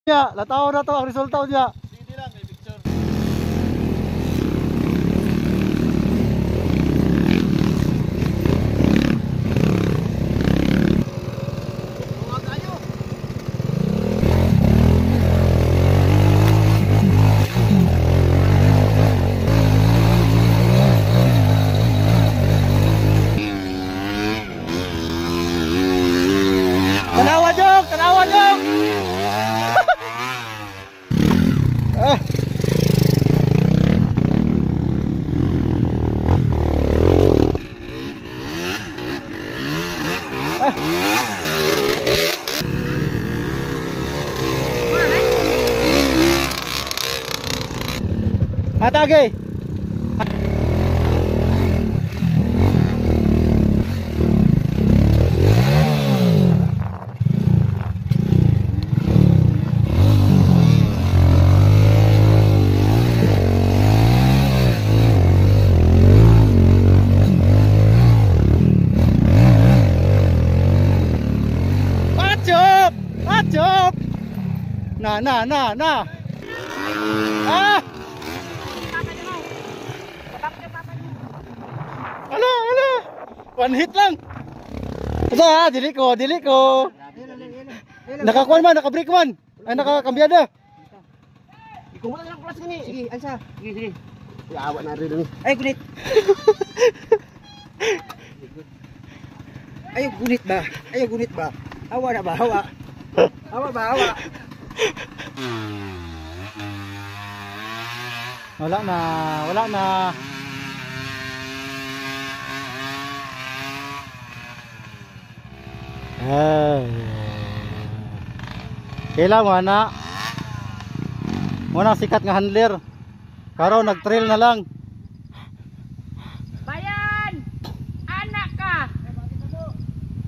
Ya, lataw na to ang resulta niya. Hindi lang, may picture. Huwag kayo. Tanawa jok, tanawa jok. Ah. Atake. Acop. Nah. Ah. Ala. One hit lang. Ito ha, dili ko. Nakakuan man, nakabreak man. Ay, nakakambyada. Ikaw wala lang kelas gini. Sige, alsa. Sige. Yawa na rin. Ay, gunit. Ayaw gunit ba? Hawa na ba? Hawa. Hawa. Wala na. Kailangan mo na sikat nga handler. Karon nag-trail na lang. Bayan! Anak ka!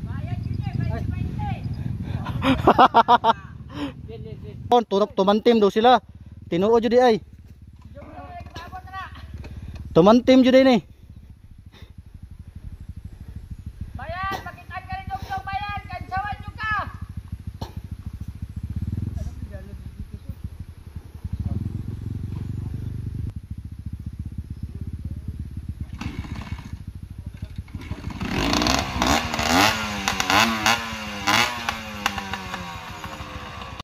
Bayan yun Tumantim daw sila. Tinuod jud di ay. Tumantim jud ni.